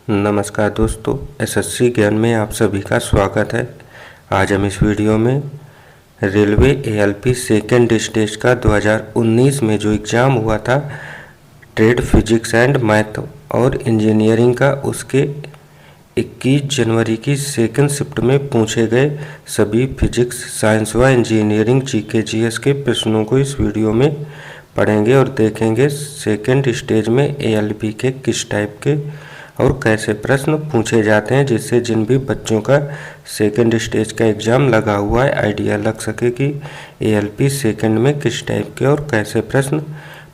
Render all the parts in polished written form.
नमस्कार दोस्तों, एसएससी ज्ञान में आप सभी का स्वागत है। आज हम इस वीडियो में रेलवे एएलपी सेकेंड स्टेज का 2019 में जो एग्ज़ाम हुआ था ट्रेड फिजिक्स एंड मैथ और इंजीनियरिंग का, उसके 21 जनवरी की सेकेंड शिफ्ट में पूछे गए सभी फिजिक्स, साइंस व इंजीनियरिंग जीके जीएस के प्रश्नों को इस वीडियो में पढ़ेंगे और देखेंगे सेकेंड स्टेज में एएलपी के किस टाइप के और कैसे प्रश्न पूछे जाते हैं, जिससे जिन भी बच्चों का सेकेंड स्टेज का एग्ज़ाम लगा हुआ है आइडिया लग सके कि एएलपी सेकेंड में किस टाइप के और कैसे प्रश्न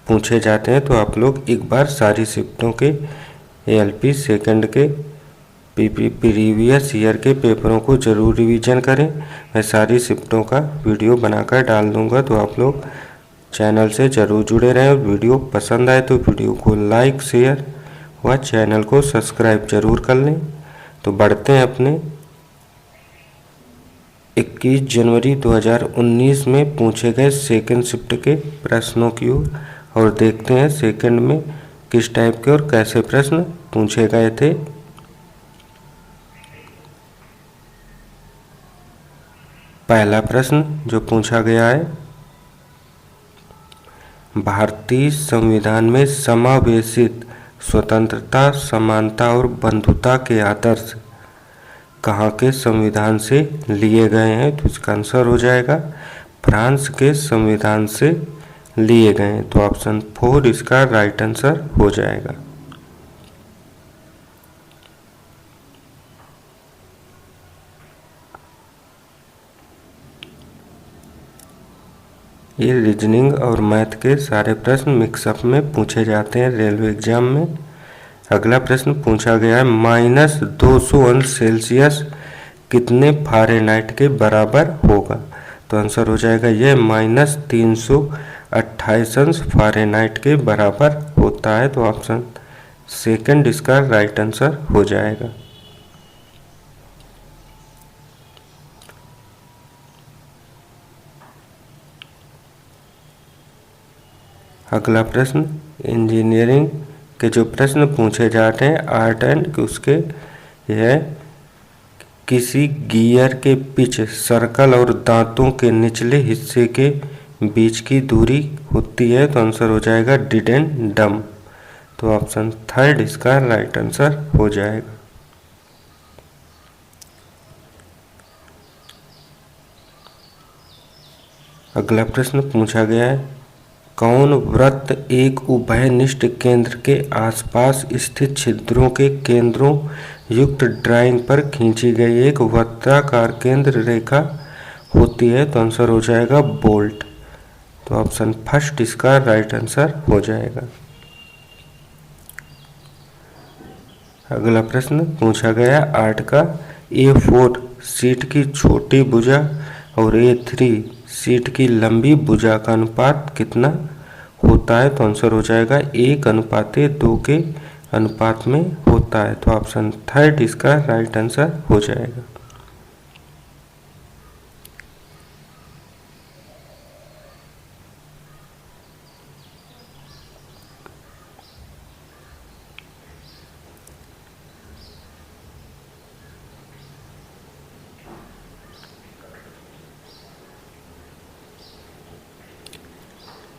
पूछे जाते हैं। तो आप लोग एक बार सारी शिफ्टों के एएलपी सेकेंड के प्रीवियस ईयर के पेपरों को ज़रूर रिवीजन करें। मैं सारी शिफ्टों का वीडियो बनाकर डाल दूँगा, तो आप लोग चैनल से ज़रूर जुड़े रहें। और वीडियो पसंद आए तो वीडियो को लाइक, शेयर व चैनल को सब्सक्राइब जरूर कर लें। तो बढ़ते हैं अपने 21 जनवरी 2019 में पूछे गए सेकेंड शिफ्ट के प्रश्नों की ओर और देखते हैं सेकेंड में किस टाइप के और कैसे प्रश्न पूछे गए थे। पहला प्रश्न जो पूछा गया है, भारतीय संविधान में समावेशित स्वतंत्रता, समानता और बंधुता के आदर्श कहाँ के संविधान से लिए गए हैं? तो इसका आंसर हो जाएगा फ्रांस के संविधान से लिए गए हैं। तो ऑप्शन 4 इसका राइट आंसर हो जाएगा। ये रीजनिंग और मैथ के सारे प्रश्न मिक्सअप में पूछे जाते हैं रेलवे एग्जाम में। अगला प्रश्न पूछा गया है, -200 अंश सेल्सियस कितने फ़ारेनहाइट के बराबर होगा? तो आंसर हो जाएगा ये -328 अंश फ़ारेनहाइट के बराबर होता है। तो ऑप्शन सेकंड इसका राइट आंसर हो जाएगा। अगला प्रश्न इंजीनियरिंग के जो प्रश्न पूछे जाते हैं आर्ट एंड उसके, यह किसी गियर के पिच, सर्कल और दांतों के निचले हिस्से के बीच की दूरी होती है। तो आंसर हो जाएगा डिड एंड डम। तो ऑप्शन थर्ड इसका राइट आंसर हो जाएगा। अगला प्रश्न पूछा गया है, कौन वृत्त एक उभयनिष्ठ केंद्र के आसपास स्थित छिद्रों के केंद्रों युक्त ड्राइंग पर खींची गई एक वृत्ताकार केंद्र रेखा होती है? तो आंसर हो जाएगा बोल्ट। तो ऑप्शन फर्स्ट इसका राइट आंसर हो जाएगा। अगला प्रश्न पूछा गया आर्ट का, A4 शीट की छोटी भुजा और A3 शीट की लंबी भुजा का अनुपात कितना होता है? तो आंसर हो जाएगा 1:2 के अनुपात में होता है। तो ऑप्शन थर्ड इसका राइट आंसर हो जाएगा।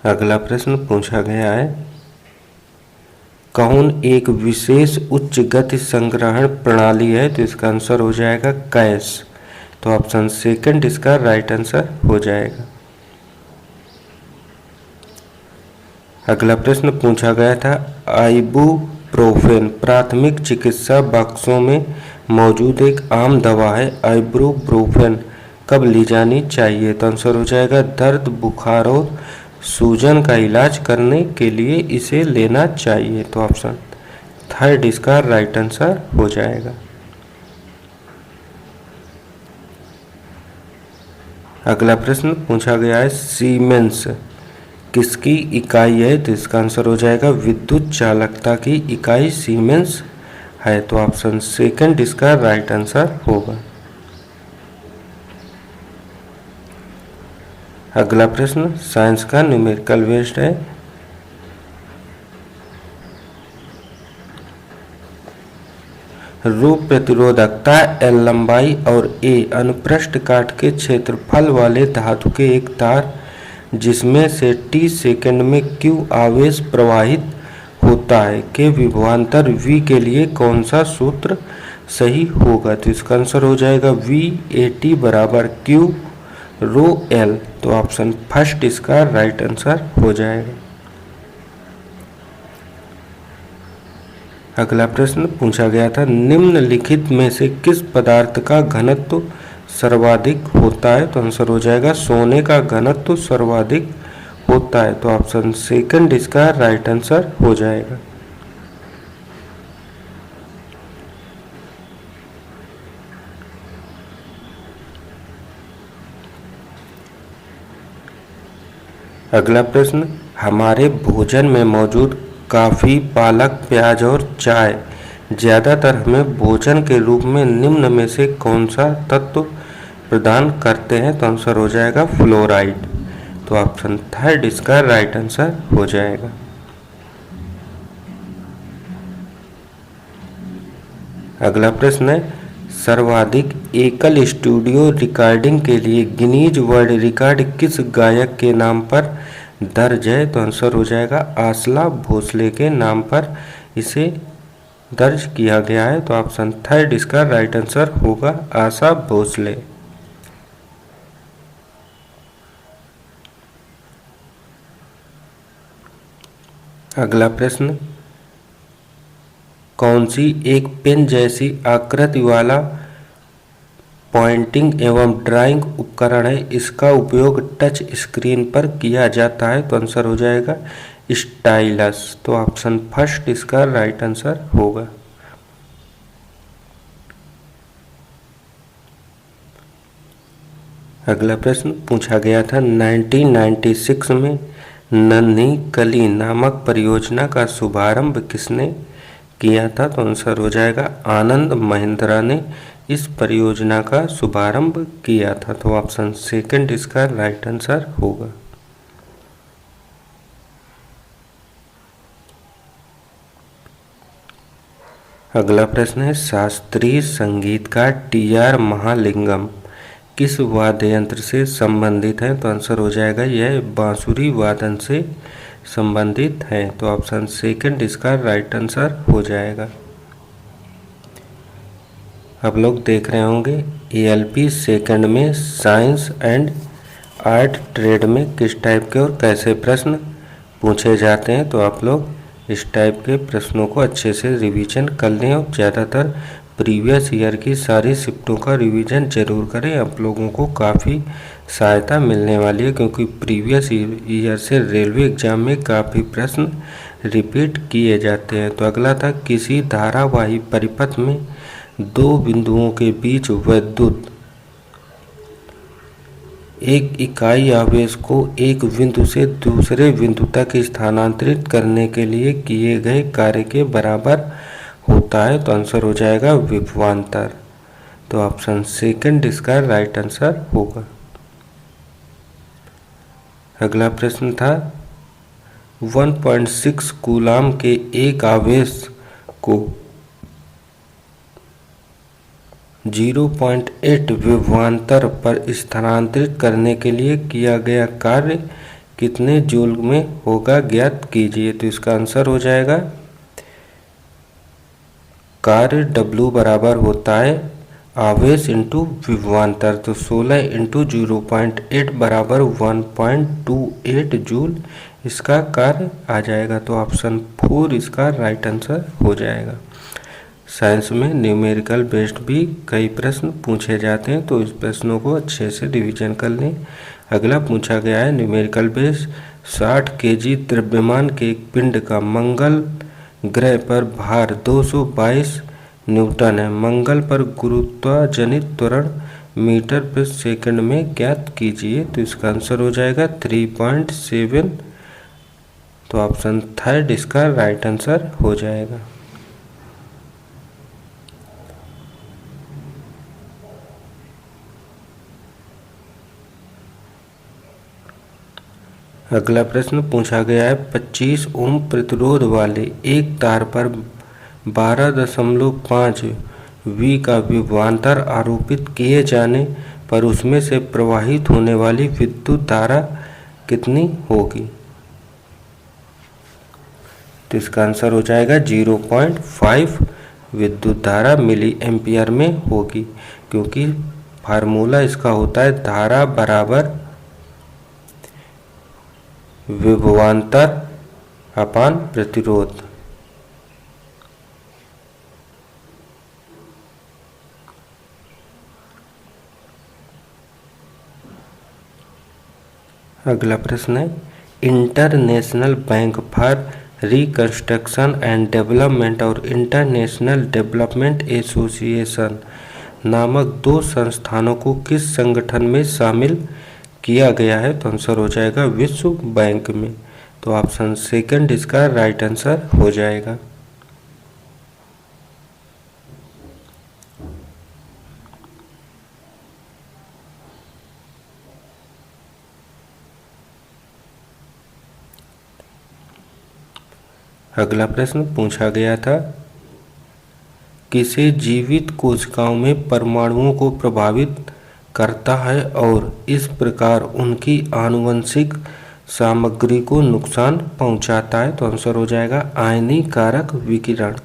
अगला प्रश्न पूछा गया है, कौन एक विशेष उच्च गति संग्रहण प्रणाली है? तो इसका आंसर हो जाएगा कैश। तो ऑप्शन सेकंड इसका राइट आंसर हो जाएगा। अगला प्रश्न पूछा गया था, आइबुप्रोफेन प्राथमिक चिकित्सा बक्सों में मौजूद एक आम दवा है। आइबुप्रोफेन कब ली जानी चाहिए? तो आंसर हो जाएगा दर्द, बुखार और सूजन का इलाज करने के लिए इसे लेना चाहिए। तो ऑप्शन थर्ड इसका राइट आंसर हो जाएगा। अगला प्रश्न पूछा गया है, सीमेंस किसकी इकाई है? तो इसका आंसर हो जाएगा विद्युत चालकता की इकाई सीमेंस है। तो ऑप्शन सेकंड इसका राइट आंसर होगा। अगला प्रश्न साइंस का न्यूमेरिकल बेस्ड है। रो प्रतिरोधकता, एल लंबाई और ए अनुप्रस्थ काट के क्षेत्रफल वाले धातु के एक तार जिसमें से टी सेकंड में क्यू आवेश प्रवाहित होता है के विभवांतर वी के लिए कौन सा सूत्र सही होगा? तो इसका आंसर हो जाएगा वी ए टी बराबर क्यू रो एल। तो ऑप्शन फर्स्ट इसका राइट आंसर हो जाएगा। अगला प्रश्न पूछा गया था, निम्नलिखित में से किस पदार्थ का घनत्व सर्वाधिक होता है? तो आंसर हो जाएगा सोने का घनत्व सर्वाधिक होता है। तो ऑप्शन सेकंड इसका राइट आंसर हो जाएगा। अगला प्रश्न, हमारे भोजन में मौजूद काफ़ी, पालक, प्याज और चाय ज़्यादातर हमें भोजन के रूप में निम्न में से कौन सा तत्व प्रदान करते हैं? तो आंसर हो जाएगा फ्लोराइड। तो ऑप्शन थर्ड इसका राइट आंसर हो जाएगा। अगला प्रश्न है, सर्वाधिक एकल स्टूडियो रिकॉर्डिंग के लिए गिनीज वर्ल्ड रिकॉर्ड किस गायक के नाम पर दर्ज है? तो आंसर हो जाएगा आशा भोसले के नाम पर इसे दर्ज किया गया है। तो ऑप्शन थर्ड इसका राइट आंसर होगा आशा भोसले। अगला प्रश्न, कौन सी एक पेन जैसी आकृति वाला पॉइंटिंग एवं ड्राइंग उपकरण है, इसका उपयोग टच स्क्रीन पर किया जाता है? तो आंसर हो जाएगा स्टाइलस। तो ऑप्शन फर्स्ट इसका राइट आंसर होगा। अगला प्रश्न पूछा गया था, 1996 में नन्ही कली नामक परियोजना का शुभारंभ किसने किया था? तो आंसर हो जाएगा आनंद महिंद्रा ने इस परियोजना का शुभारंभ किया था। तो ऑप्शन सेकंड इसका राइट आंसर होगा। अगला प्रश्न है, शास्त्रीय संगीतकार टी.आर. महालिंगम किस वाद्य यंत्र से संबंधित है? तो आंसर हो जाएगा यह बांसुरी वादन से संबंधित है। तो ऑप्शन सेकंड इसका राइट आंसर हो जाएगा। आप लोग देख रहे होंगे एएलपी सेकंड में साइंस एंड आर्ट ट्रेड में किस टाइप के और कैसे प्रश्न पूछे जाते हैं। तो आप लोग इस टाइप के प्रश्नों को अच्छे से रिवीजन कर लें और ज़्यादातर प्रीवियस ईयर की सारी शिफ्टों का रिवीजन जरूर करें। आप लोगों को काफ़ी सहायता मिलने वाली है, क्योंकि प्रीवियस ईयर से रेलवे एग्जाम में काफ़ी प्रश्न रिपीट किए जाते हैं। तो अगला था, किसी धारावाही परिपथ में दो बिंदुओं के बीच वैद्युत एक इकाई आवेश को एक बिंदु से दूसरे बिंदु तक स्थानांतरित करने के लिए किए गए कार्य के बराबर होता है। तो आंसर हो जाएगा विभवांतर। तो ऑप्शन सेकंड इसका राइट आंसर होगा। अगला प्रश्न था, 1.6 कूलाम के एक आवेश को 0.8 विभवांतर पर स्थानांतरित करने के लिए किया गया कार्य कितने जूल में होगा, ज्ञात कीजिए। तो इसका आंसर हो जाएगा कार्य W बराबर होता है आवेश इंटू विभवांतर। तो 16 इंटू 0.8 बराबर 1.28 जूल इसका कार्य आ जाएगा। तो ऑप्शन 4 इसका राइट आंसर हो जाएगा। साइंस में न्यूमेरिकल बेस्ड भी कई प्रश्न पूछे जाते हैं, तो इस प्रश्नों को अच्छे से रिवीजन कर लें। अगला पूछा गया है, न्यूमेरिकल बेस 60 केजी द्रव्यमान के एक पिंड का मंगल ग्रह पर भार 222 न्यूटन है। मंगल पर गुरुत्वाजनित त्वरण मीटर प्रति सेकंड में ज्ञात कीजिए। तो इसका आंसर हो जाएगा 3.7। तो ऑप्शन थर्ड इसका राइट आंसर हो जाएगा। अगला प्रश्न पूछा गया है, 25 ओम प्रतिरोध वाले एक तार पर 12.5 V का विभवांतर आरोपित किए जाने पर उसमें से प्रवाहित होने वाली विद्युत धारा कितनी होगी? तो इसका आंसर हो जाएगा 0.5 विद्युत धारा मिली एम्पियर में होगी, क्योंकि फार्मूला इसका होता है धारा बराबर विभवांतर अपान प्रतिरोध। अगला प्रश्न है, international bank for reconstruction and development और इंटरनेशनल डेवलपमेंट एसोसिएशन नामक 2 संस्थानों को किस संगठन में शामिल किया गया है? तो आंसर हो जाएगा विश्व बैंक में। तो ऑप्शन सेकंड इसका राइट आंसर हो जाएगा। अगला प्रश्न पूछा गया था, किसे जीवित कोशिकाओं में परमाणुओं को प्रभावित करता है और इस प्रकार उनकी आनुवंशिक सामग्री को नुकसान पहुंचाता है? तो आंसर हो जाएगा आयनीकारक विकिरण।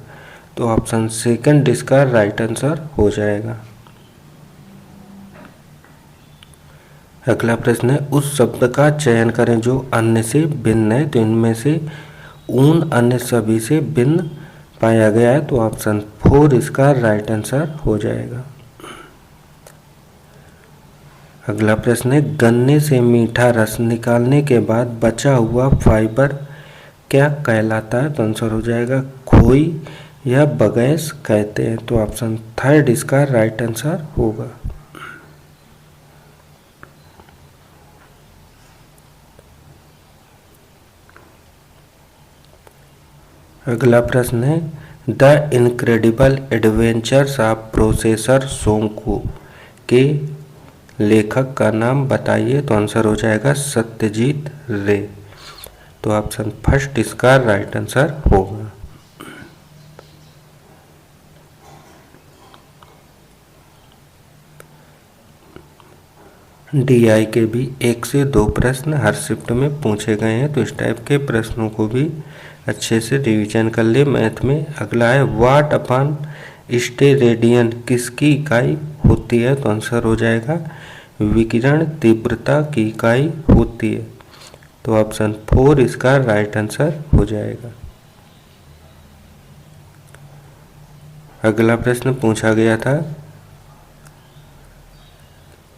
तो ऑप्शन सेकंड इसका राइट आंसर हो जाएगा। अगला प्रश्न है, उस शब्द का चयन करें जो अन्य से भिन्न है। तो इनमें से ऊन अन्य सभी से भिन्न पाया गया है। तो ऑप्शन 4 इसका राइट आंसर हो जाएगा। अगला प्रश्न है, गन्ने से मीठा रस निकालने के बाद बचा हुआ फाइबर क्या कहलाता है? तो आंसर हो जाएगा खोई या बगैस कहते हैं। तो ऑप्शन थर्ड इसका राइट आंसर होगा। अगला प्रश्न है, the incredible adventures of professor Shonku के लेखक का नाम बताइए। तो आंसर हो जाएगा सत्यजीत रे। तो ऑप्शन फर्स्ट इसका राइट आंसर होगा। DI के भी 1 से 2 प्रश्न हर शिफ्ट में पूछे गए हैं, तो इस टाइप के प्रश्नों को भी अच्छे से रिवीजन कर ले मैथ में। अगला है, वाट अपान स्टेरेडियन किसकी इकाई होती है? तो आंसर हो जाएगा विकिरण तीव्रता की इकाई होती है। तो ऑप्शन 4 इसका राइट आंसर हो जाएगा। अगला प्रश्न पूछा गया था,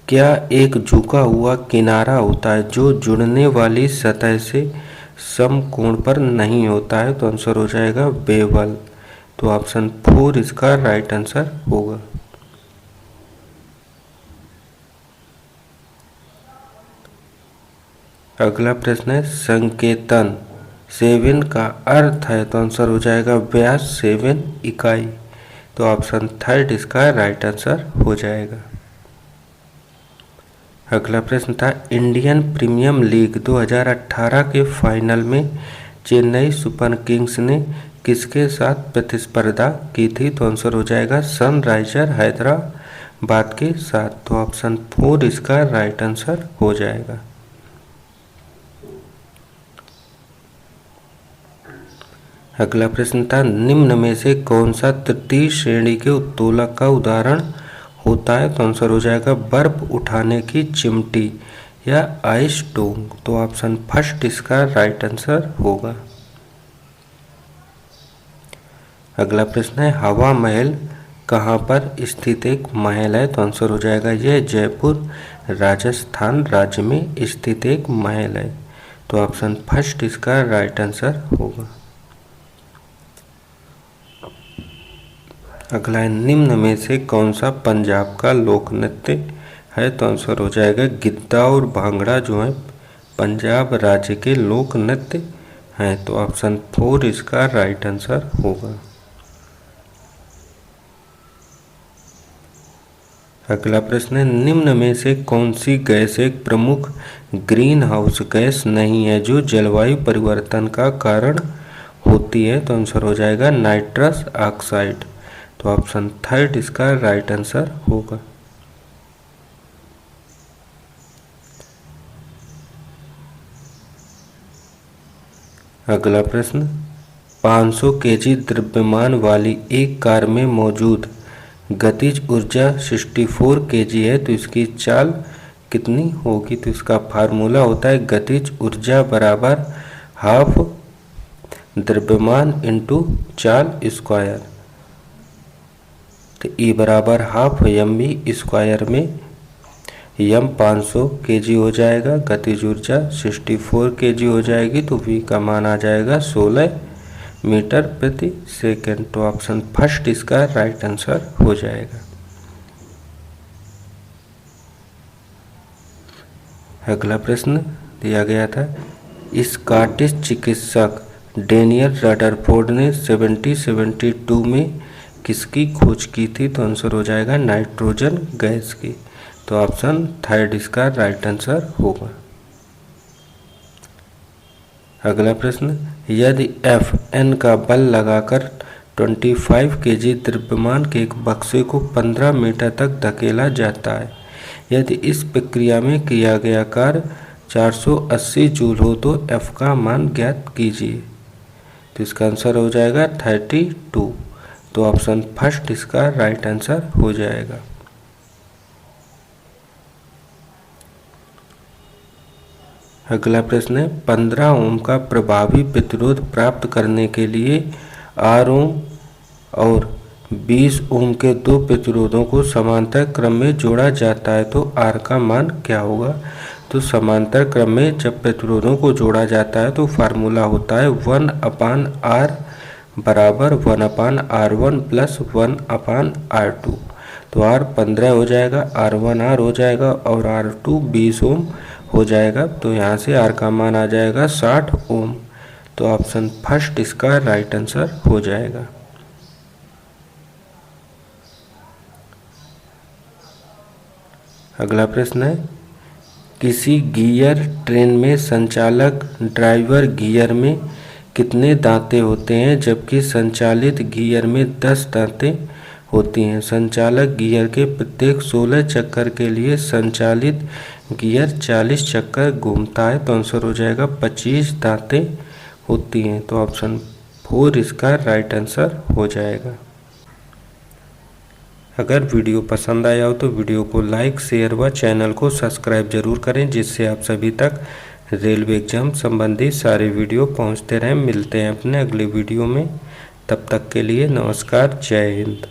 क्या एक झुका हुआ किनारा होता है जो जुड़ने वाली सतह से समकोण पर नहीं होता है? तो आंसर हो जाएगा बेवल। तो ऑप्शन 4 इसका राइट आंसर होगा। अगला प्रश्न है, संकेतन 7 का अर्थ है? तो आंसर हो जाएगा व्यास 7 इकाई। तो ऑप्शन थर्ड इसका राइट आंसर हो जाएगा। अगला प्रश्न था, इंडियन प्रीमियर लीग 2018 के फाइनल में चेन्नई सुपर किंग्स ने किसके साथ प्रतिस्पर्धा की थी? तो आंसर हो जाएगा सनराइजर हैदराबाद के साथ। तो ऑप्शन 4 इसका राइट आंसर हो जाएगा। अगला प्रश्न था, निम्न में से कौन सा तृतीय श्रेणी के उत्तोलक का उदाहरण होता है? तो आंसर हो जाएगा बर्फ उठाने की चिमटी या आइस डोंग। तो ऑप्शन फर्स्ट इसका राइट आंसर होगा। अगला प्रश्न है, हवा महल कहाँ पर स्थित एक महल है? तो आंसर हो जाएगा यह जयपुर राजस्थान राज्य में स्थित एक महल है। तो ऑप्शन फर्स्ट इसका राइट आंसर होगा। अगला है, निम्न में से कौन सा पंजाब का लोक नृत्य है? तो आंसर हो जाएगा गिद्दा और भांगड़ा जो है पंजाब राज्य के लोक नृत्य हैं। तो ऑप्शन 4 इसका राइट आंसर होगा। अगला प्रश्न है, निम्न में से कौन सी गैस एक प्रमुख ग्रीन हाउस गैस नहीं है जो जलवायु परिवर्तन का कारण होती है? तो आंसर हो जाएगा नाइट्रस ऑक्साइड। तो ऑप्शन थर्ड इसका राइट आंसर होगा। अगला प्रश्न, 500 केजी द्रव्यमान वाली एक कार में मौजूद गतिज ऊर्जा 64 केजी है, तो इसकी चाल कितनी होगी? तो इसका फार्मूला होता है गतिज ऊर्जा बराबर हाफ द्रव्यमान इंटू चाल स्क्वायर। तो ई बराबर हाफ एम वी स्क्वायर में यम 500 केजी हो जाएगा, गतिज ऊर्जा 64 केजी हो जाएगी, तो वी का मान आ जाएगा 16 मीटर प्रति सेकंड। तो ऑप्शन फर्स्ट इसका राइट आंसर हो जाएगा। अगला प्रश्न दिया गया था, स्कॉटिश चिकित्सक डेनियल रदरफोर्ड ने 1772 में किसकी खोज की थी? तो आंसर हो जाएगा नाइट्रोजन गैस की। तो ऑप्शन थर्ड इसका राइट आंसर होगा। अगला प्रश्न, यदि Fn का बल लगाकर 25 केजी द्रव्यमान के एक बक्से को 15 मीटर तक धकेला जाता है, यदि इस प्रक्रिया में किया गया कार्य 480 जूल हो तो F का मान ज्ञात कीजिए। तो इसका आंसर हो जाएगा 32। तो ऑप्शन फर्स्ट इसका राइट आंसर हो जाएगा। अगला प्रश्न है, 15 ओम का प्रभावी प्रतिरोध प्राप्त करने के लिए 8 ओम और 20 ओम के दो प्रतिरोधों को समांतर क्रम में जोड़ा जाता है, तो R का मान क्या होगा? तो समांतर क्रम में जब प्रतिरोधों को जोड़ा जाता है तो फार्मूला होता है 1/R बराबर 1/R1 प्लस 1/R2। तो R 15 हो जाएगा, R1 R हो जाएगा और R2 20 ओम हो जाएगा। तो यहाँ से R का मान आ जाएगा 60 ओम। तो ऑप्शन फर्स्ट इसका राइट आंसर हो जाएगा। अगला प्रश्न है, किसी गियर ट्रेन में संचालक ड्राइवर गियर में कितने दांतें होते हैं, जबकि संचालित गियर में 10 दांतें होती हैं? संचालक गियर के प्रत्येक 16 चक्कर के लिए संचालित गियर 40 चक्कर घूमता है, तो आंसर हो जाएगा 25 दांतें होती हैं। तो ऑप्शन 4 इसका राइट आंसर हो जाएगा। अगर वीडियो पसंद आया हो तो वीडियो को लाइक, शेयर व चैनल को सब्सक्राइब जरूर करें, जिससे आप सभी तक रेलवे एग्जाम संबंधी सारे वीडियो पहुंचते रहें। मिलते हैं अपने अगले वीडियो में, तब तक के लिए नमस्कार, जय हिंद।